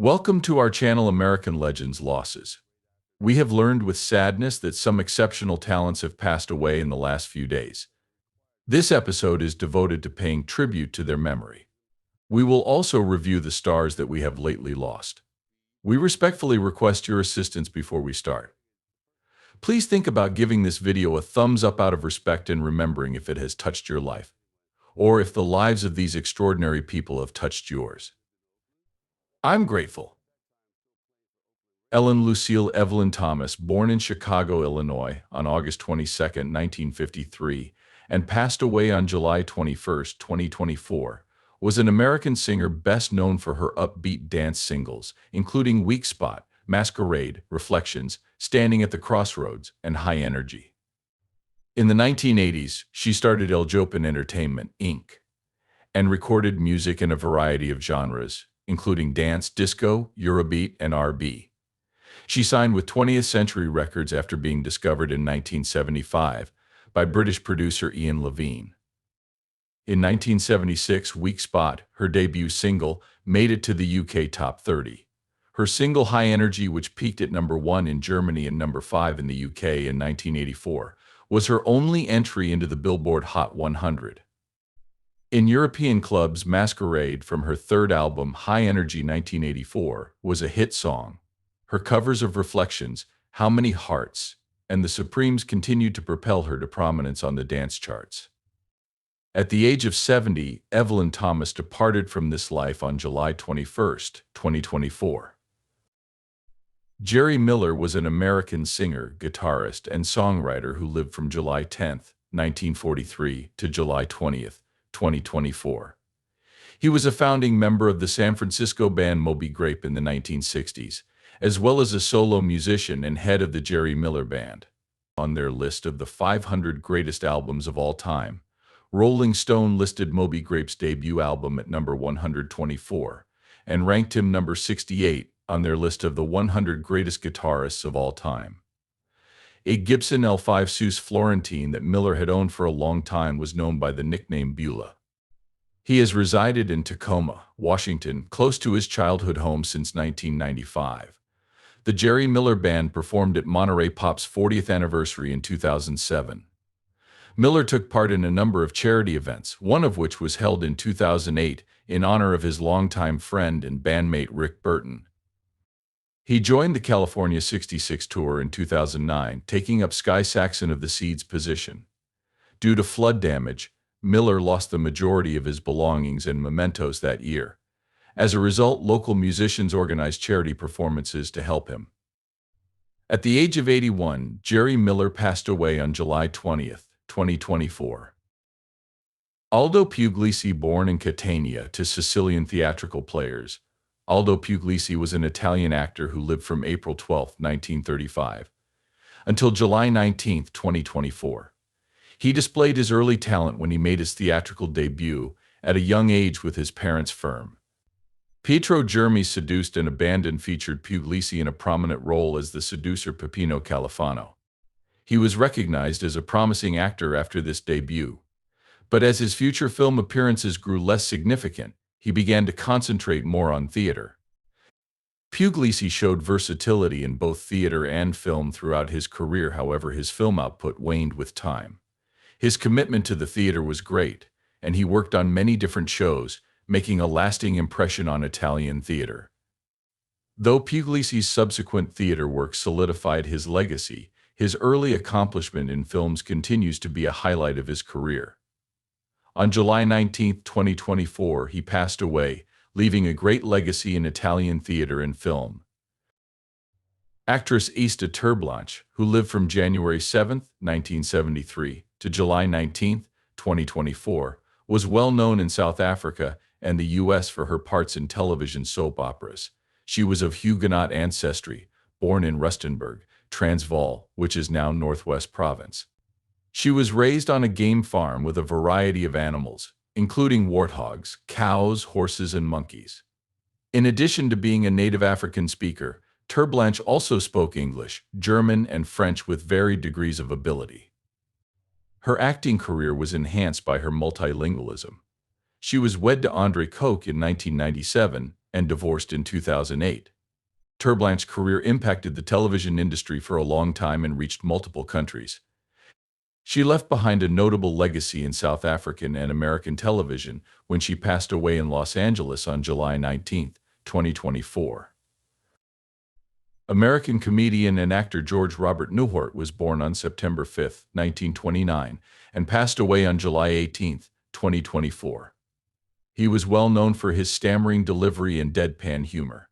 Welcome to our channel American Legends Losses. We have learned with sadness that some exceptional talents have passed away in the last few days. This episode is devoted to paying tribute to their memory. We will also review the stars that we have lately lost. We respectfully request your assistance before we start. Please think about giving this video a thumbs up out of respect and remembering if it has touched your life, or if the lives of these extraordinary people have touched yours. I'm grateful. Ellen Lucille Evelyn Thomas, born in Chicago, Illinois, on August 22, 1953, and passed away on July 21, 2024, was an American singer best known for her upbeat dance singles, including Weak Spot, Masquerade, Reflections, Standing at the Crossroads, and High Energy. In the 1980s, she started El Jopin Entertainment, Inc., and recorded music in a variety of genres, including dance, disco, Eurobeat, and R&B. She signed with 20th Century Records after being discovered in 1975 by British producer Ian Levine. In 1976, Weak Spot, her debut single, made it to the UK Top 30. Her single High Energy, which peaked at number 1 in Germany and number 5 in the UK in 1984, was her only entry into the Billboard Hot 100. In European clubs, Masquerade, from her third album High Energy 1984, was a hit song. Her covers of Reflections, How Many Hearts, and The Supremes continued to propel her to prominence on the dance charts. At the age of 70, Evelyn Thomas departed from this life on July 21, 2024. Jerry Miller was an American singer, guitarist, and songwriter who lived from July 10, 1943 to July 20, 2024. He was a founding member of the San Francisco band Moby Grape in the 1960s, as well as a solo musician and head of the Jerry Miller Band. On their list of the 500 greatest albums of all time, Rolling Stone listed Moby Grape's debut album at number 124 and ranked him number 68 on their list of the 100 greatest guitarists of all time. A Gibson L5 Sus Florentine that Miller had owned for a long time was known by the nickname Beulah. He has resided in Tacoma, Washington, close to his childhood home since 1995. The Jerry Miller Band performed at Monterey Pop's 40th anniversary in 2007. Miller took part in a number of charity events, one of which was held in 2008 in honor of his longtime friend and bandmate Rick Burton. He joined the California 66 tour in 2009, taking up Sky Saxon of the Seeds' position. Due to flood damage, Miller lost the majority of his belongings and mementos that year. As a result, local musicians organized charity performances to help him. At the age of 81, Jerry Miller passed away on July 20, 2024. Aldo Puglisi, born in Catania to Sicilian theatrical players. Aldo Puglisi was an Italian actor who lived from April 12, 1935, until July 19, 2024. He displayed his early talent when he made his theatrical debut at a young age with his parents' firm. Pietro Germi Seduced and Abandoned featured Puglisi in a prominent role as the seducer Peppino Califano. He was recognized as a promising actor after this debut, but as his future film appearances grew less significant, he began to concentrate more on theater. Puglisi showed versatility in both theater and film throughout his career. However, his film output waned with time. His commitment to the theater was great, and he worked on many different shows, making a lasting impression on Italian theater. Though Puglisi's subsequent theater work solidified his legacy, his early accomplishment in films continues to be a highlight of his career. On July 19, 2024, he passed away, leaving a great legacy in Italian theater and film. Actress Esta Terblanche, who lived from January 7, 1973 to July 19, 2024, was well known in South Africa and the U.S. for her parts in television soap operas. She was of Huguenot ancestry, born in Rustenburg, Transvaal, which is now Northwest Province. She was raised on a game farm with a variety of animals, including warthogs, cows, horses, and monkeys. In addition to being a native African speaker, Terblanche also spoke English, German, and French with varied degrees of ability. Her acting career was enhanced by her multilingualism. She was wed to Andre Koch in 1997, and divorced in 2008. Terblanche's career impacted the television industry for a long time and reached multiple countries. She left behind a notable legacy in South African and American television when she passed away in Los Angeles on July 19, 2024. American comedian and actor George Robert Newhart was born on September 5, 1929, and passed away on July 18, 2024. He was well known for his stammering delivery and deadpan humor.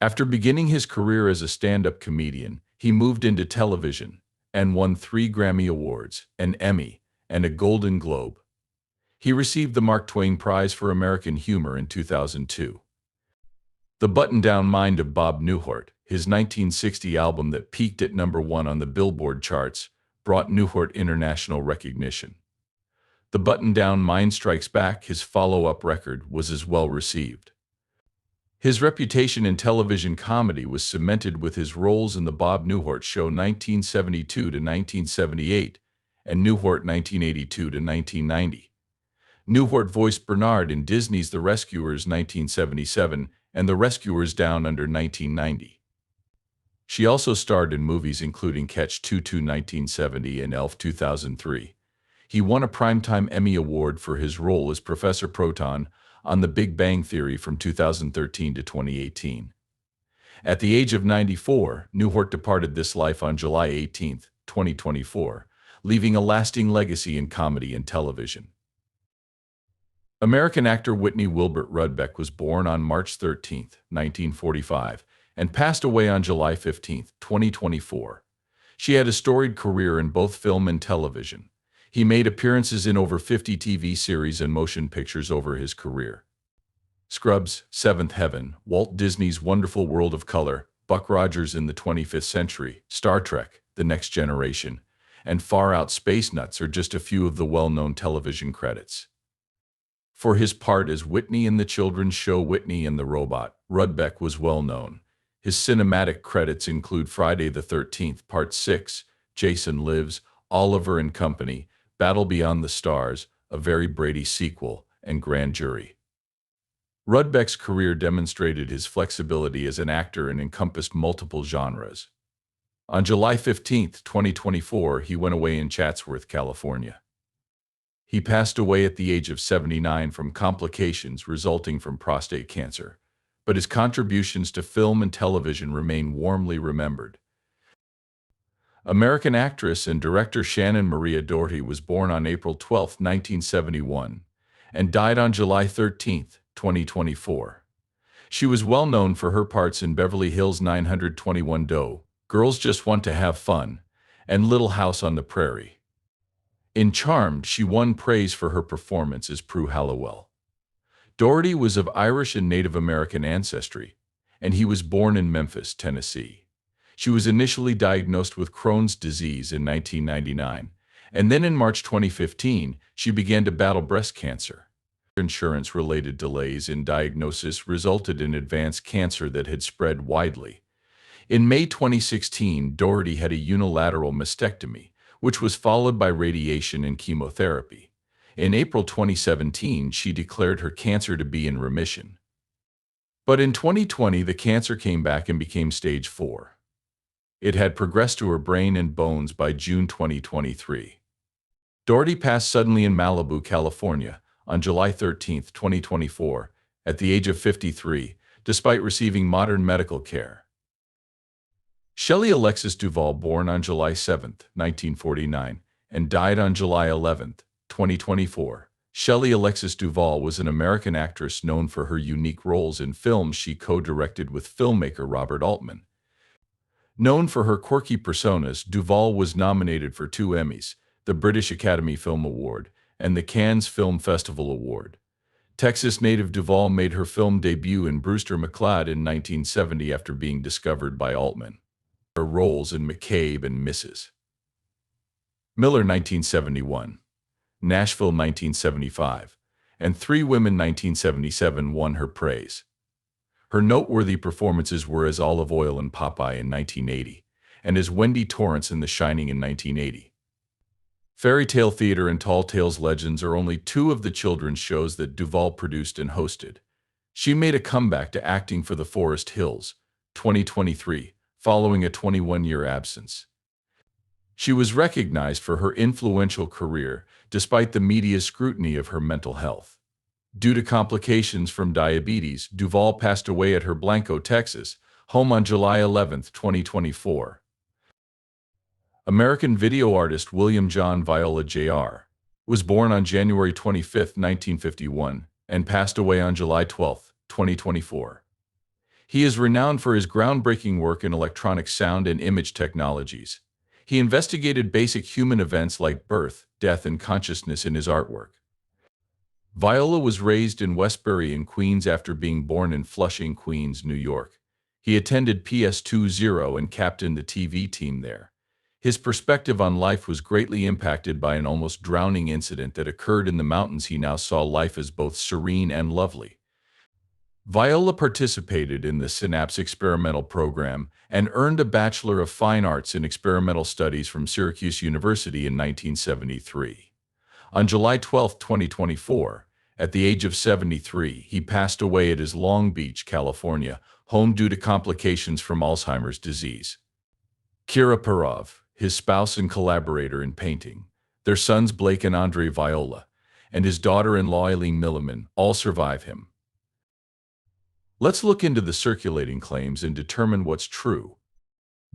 After beginning his career as a stand-up comedian, he moved into television and won 3 Grammy Awards, an Emmy, and a Golden Globe. He received the Mark Twain Prize for American Humor in 2002. The Button-Down Mind of Bob Newhart, his 1960 album that peaked at #1 on the Billboard charts, brought Newhart international recognition. The Button-Down Mind Strikes Back, his follow-up record, was as well received. His reputation in television comedy was cemented with his roles in The Bob Newhart Show 1972 to 1978 and Newhart 1982 to 1990. Newhart voiced Bernard in Disney's The Rescuers 1977 and The Rescuers Down Under 1990. She also starred in movies including Catch 22 1970 and Elf 2003. He won a Primetime Emmy Award for his role as Professor Proton on The Big Bang Theory from 2013 to 2018. At the age of 94, Newhart departed this life on July 18, 2024, leaving a lasting legacy in comedy and television. American actor Whitney Wilbert Rudbeck was born on March 13, 1945, and passed away on July 15, 2024. She had a storied career in both film and television. He made appearances in over 50 TV series and motion pictures over his career. Scrubs, Seventh Heaven, Walt Disney's Wonderful World of Color, Buck Rogers in the 25th Century, Star Trek, The Next Generation, and Far Out Space Nuts are just a few of the well-known television credits. For his part as Whitney in the children's show Whitney and the Robot, Rudbeck was well known. His cinematic credits include Friday the 13th, Part 6, Jason Lives, Oliver and Company, Battle Beyond the Stars, A Very Brady Sequel, and Grand Jury. Rudbeck's career demonstrated his flexibility as an actor and encompassed multiple genres. On July 15, 2024, he went away in Chatsworth, California. He passed away at the age of 79 from complications resulting from prostate cancer, but his contributions to film and television remain warmly remembered. American actress and director Shannon Maria Doherty was born on April 12, 1971, and died on July 13, 2024. She was well known for her parts in Beverly Hills 90210, Girls Just Want to Have Fun, and Little House on the Prairie. In Charmed, she won praise for her performance as Prue Halliwell. Doherty was of Irish and Native American ancestry, and he was born in Memphis, Tennessee. She was initially diagnosed with Crohn's disease in 1999, and then in March 2015, she began to battle breast cancer. Insurance-related delays in diagnosis resulted in advanced cancer that had spread widely. In May 2016, Doherty had a unilateral mastectomy, which was followed by radiation and chemotherapy. In April 2017, she declared her cancer to be in remission. But in 2020, the cancer came back and became stage 4. It had progressed to her brain and bones by June 2023. Doherty passed suddenly in Malibu, California, on July 13, 2024, at the age of 53, despite receiving modern medical care. Shelley Alexis Duvall, born on July 7, 1949, and died on July 11, 2024. Shelley Alexis Duvall was an American actress known for her unique roles in films she co-directed with filmmaker Robert Altman. Known for her quirky personas, Duvall was nominated for 2 Emmys, the British Academy Film Award and the Cannes Film Festival Award. Texas native Duvall made her film debut in Brewster McCloud in 1970 after being discovered by Altman. Her roles in McCabe and Mrs. Miller 1971, Nashville 1975, and 3 Women 1977 won her praise. Her noteworthy performances were as Olive Oyl in Popeye in 1980, and as Wendy Torrance in The Shining in 1980. Fairy Tale Theater and Tall Tales Legends are only 2 of the children's shows that Duvall produced and hosted. She made a comeback to acting for The Forest Hills, 2023, following a 21-year absence. She was recognized for her influential career despite the media's scrutiny of her mental health. Due to complications from diabetes, Duvall passed away at her Blanco, Texas, home on July 11, 2024. American video artist William John Viola Jr. was born on January 25, 1951, and passed away on July 12, 2024. He is renowned for his groundbreaking work in electronic sound and image technologies. He investigated basic human events like birth, death, and consciousness in his artwork. Viola was raised in Westbury in Queens after being born in Flushing, Queens, New York. He attended PS20 and captained the TV team there. His perspective on life was greatly impacted by an almost drowning incident that occurred in the mountains. He now saw life as both serene and lovely. Viola participated in the Synapse experimental program and earned a Bachelor of Fine Arts in Experimental Studies from Syracuse University in 1973. On July 12, 2024, at the age of 73, he passed away at his Long Beach, California, home due to complications from Alzheimer's disease. Kira Perov, his spouse and collaborator in painting, their sons Blake and Andre Viola, and his daughter-in-law Eileen Milliman all survive him. Let's look into the circulating claims and determine what's true.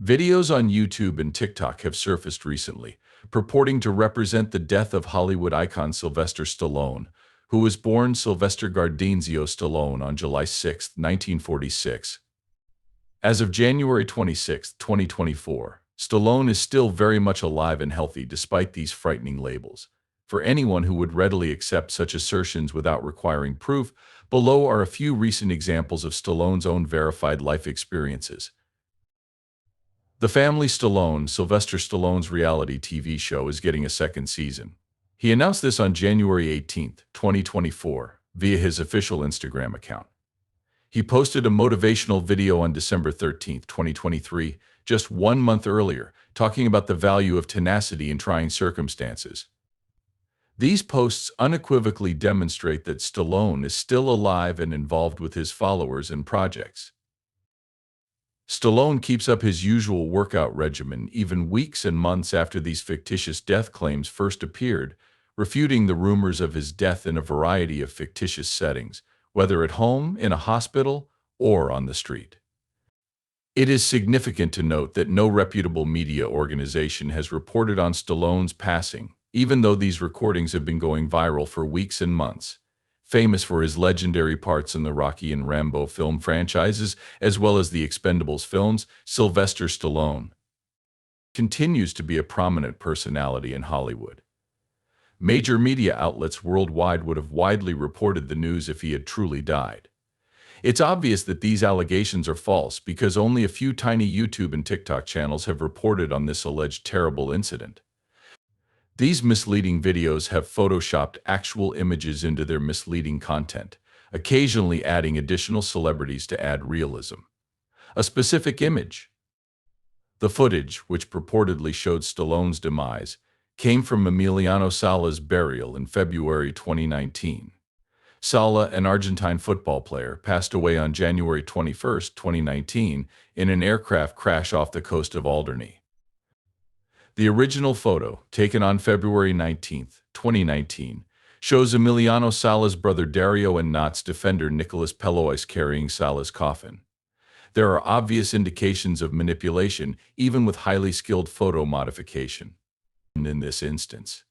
Videos on YouTube and TikTok have surfaced recently, purporting to represent the death of Hollywood icon Sylvester Stallone, who was born Sylvester Gardenzio Stallone on July 6, 1946. As of January 26, 2024, Stallone is still very much alive and healthy despite these frightening labels. For anyone who would readily accept such assertions without requiring proof, below are a few recent examples of Stallone's own verified life experiences. The Family Stallone, Sylvester Stallone's reality TV show, is getting a second season. He announced this on January 18, 2024, via his official Instagram account. He posted a motivational video on December 13, 2023, just 1 month earlier, talking about the value of tenacity in trying circumstances. These posts unequivocally demonstrate that Stallone is still alive and involved with his followers and projects. Stallone keeps up his usual workout regimen even weeks and months after these fictitious death claims first appeared, refuting the rumors of his death in a variety of fictitious settings, whether at home, in a hospital, or on the street. It is significant to note that no reputable media organization has reported on Stallone's passing, even though these recordings have been going viral for weeks and months. Famous for his legendary parts in the Rocky and Rambo film franchises, as well as the Expendables films, Sylvester Stallone continues to be a prominent personality in Hollywood. Major media outlets worldwide would have widely reported the news if he had truly died. It's obvious that these allegations are false because only a few tiny YouTube and TikTok channels have reported on this alleged terrible incident. These misleading videos have photoshopped actual images into their misleading content, occasionally adding additional celebrities to add realism. A specific image. The footage, which purportedly showed Stallone's demise, came from Emiliano Sala's burial in February 2019. Sala, an Argentine football player, passed away on January 21, 2019, in an aircraft crash off the coast of Alderney. The original photo, taken on February 19, 2019, shows Emiliano Sala's brother Dario and Knott's defender Nicolas Pelois carrying Sala's coffin. There are obvious indications of manipulation, even with highly skilled photo modification. In this instance,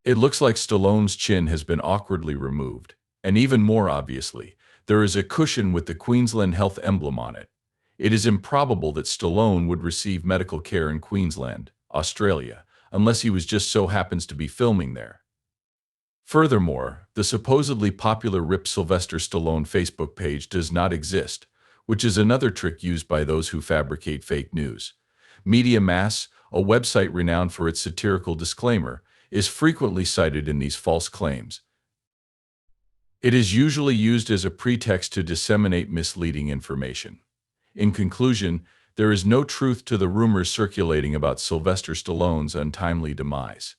it looks like Stallone's chin has been awkwardly removed, and even more obviously, there is a cushion with the Queensland Health emblem on it. It is improbable that Stallone would receive medical care in Queensland, Australia, unless he just so happens to be filming there. Furthermore, the supposedly popular Rip Sylvester Stallone Facebook page does not exist, which is another trick used by those who fabricate fake news. Media Mass, a website renowned for its satirical disclaimer, is frequently cited in these false claims. It is usually used as a pretext to disseminate misleading information. In conclusion, there is no truth to the rumors circulating about Sylvester Stallone's untimely demise.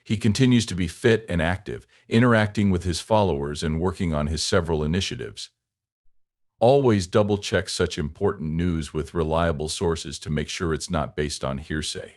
He continues to be fit and active, interacting with his followers and working on his several initiatives. Always double-check such important news with reliable sources to make sure it's not based on hearsay.